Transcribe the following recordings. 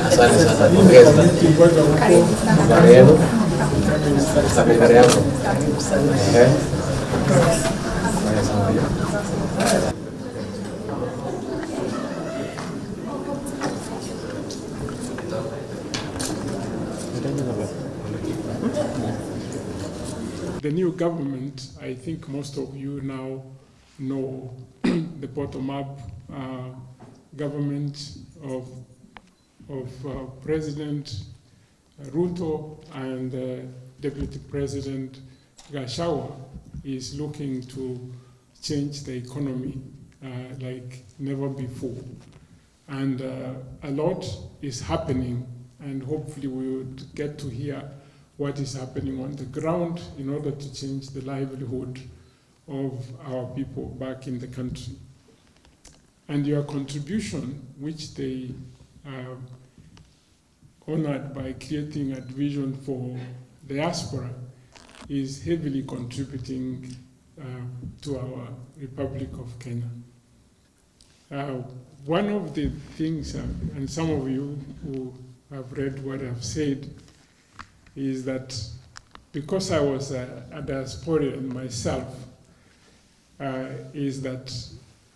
Asante sana. Pongeza. Habari yenu? Habari yako? The new government, I think most of you now know the bottom-up government of President Ruto and Deputy President Gachagua is looking to change the economy like never before. And a lot is happening, and hopefully we would get to hear what is happening on the ground in order to change the livelihood of our people back in the country. And your contribution, which they honored by creating a division for diaspora, is heavily contributing to our Republic of Kenya. One of the things, and some of you who have read what I've said, is that because I was a diasporian myself, is that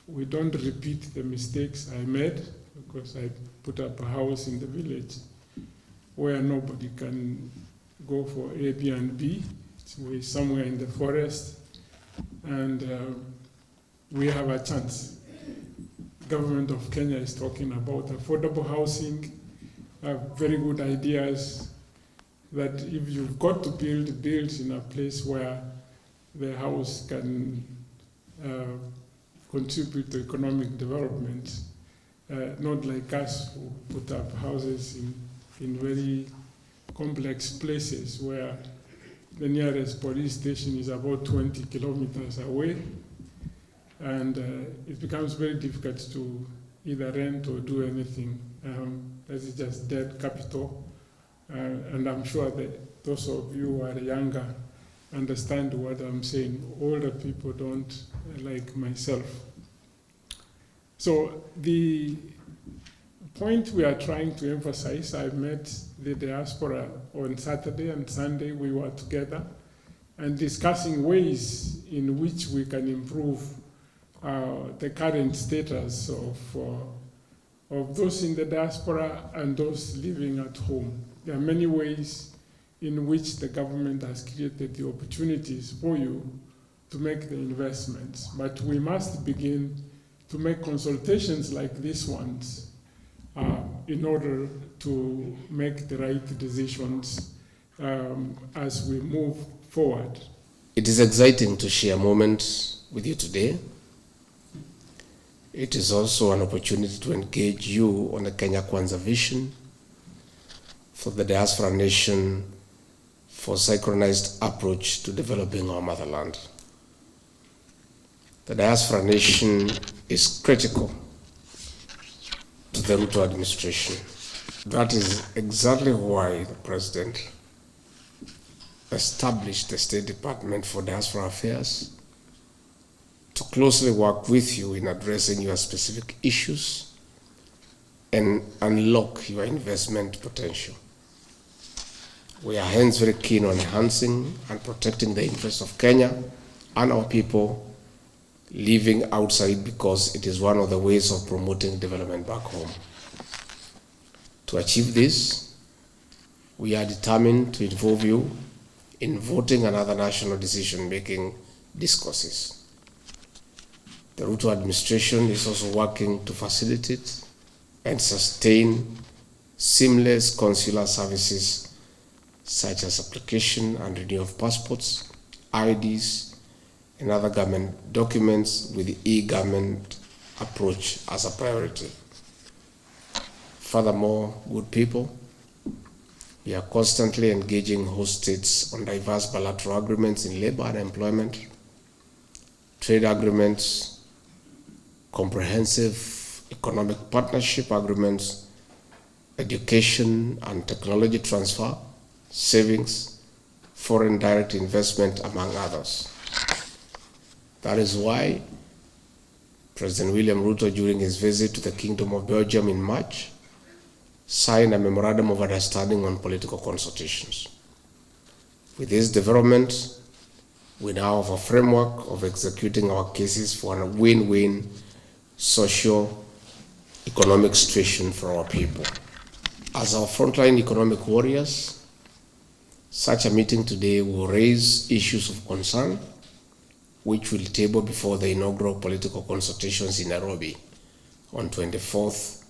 we don't repeat the mistakes I made, because I put up a house in the village where nobody can go for Airbnb. We're somewhere in the forest, and we have a chance. Government of Kenya is talking about affordable housing, very good ideas, that if you've got to build in a place where the house can contribute to economic development, not like us who put up houses in very complex places where the nearest police station is about 20 kilometers away, and it becomes very difficult to either rent or do anything. This is just dead capital. And I'm sure that those of you who are younger understand what I'm saying. Older people don't, like myself. So the point we are trying to emphasize, I met the diaspora on Saturday and Sunday. We were together and discussing ways in which we can improve the current status of those in the diaspora and those living at home. There are many ways in which the government has created the opportunities for you to make the investments, but we must begin to make consultations like these ones in order to make the right decisions as we move forward. It is exciting to share moments with you today. It is also an opportunity to engage you on the Kenya Kwanza vision for the diaspora nation for synchronized approach to developing our motherland. The diaspora nation is critical to the Ruto administration. That is exactly why the President established the State Department for Diaspora Affairs to closely work with you in addressing your specific issues and unlock your investment potential. We are hence very keen on enhancing and protecting the interests of Kenya and our people living outside, because it is one of the ways of promoting development back home. To achieve this, we are determined to involve you in voting and other national decision-making discourses. The Ruto administration is also working to facilitate and sustain seamless consular services such as application and renewal of passports, IDs, and other government documents with the e-government approach as a priority. Furthermore, good people, we are constantly engaging host states on diverse bilateral agreements in labor and employment, trade agreements, comprehensive economic partnership agreements, education and technology transfer, savings, foreign direct investment, among others. That is why President William Ruto, during his visit to the Kingdom of Belgium in March, signed a memorandum of understanding on political consultations. With this development, we now have a framework of executing our cases for a win-win socio-economic situation for our people. As our frontline economic warriors, such a meeting today will raise issues of concern, which will table before the inaugural political consultations in Nairobi on 24th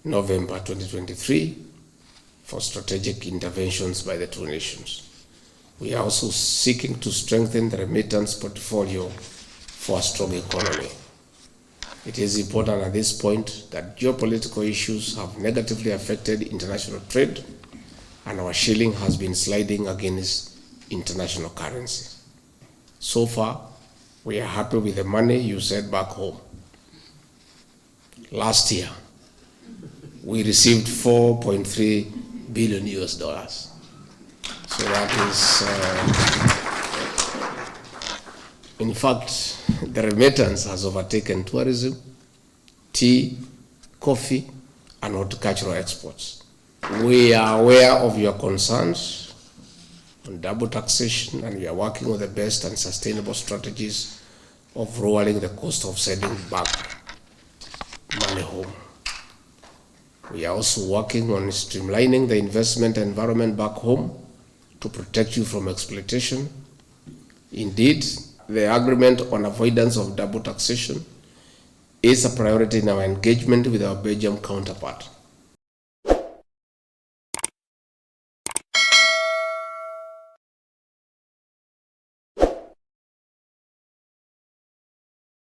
November 2023 for strategic interventions by the two nations. We are also seeking to strengthen the remittance portfolio for a strong economy. It is important at this point that geopolitical issues have negatively affected international trade, and our shilling has been sliding against international currency. So far, we are happy with the money you sent back home. Last year, we received 4.3 billion US dollars. So that is, in fact, the remittance has overtaken tourism, tea, coffee, and horticultural exports. We are aware of your concerns on double taxation, and we are working on the best and sustainable strategies of lowering the cost of sending back money home. We are also working on streamlining the investment environment back home to protect you from exploitation. Indeed, the agreement on avoidance of double taxation is a priority in our engagement with our Belgium counterpart.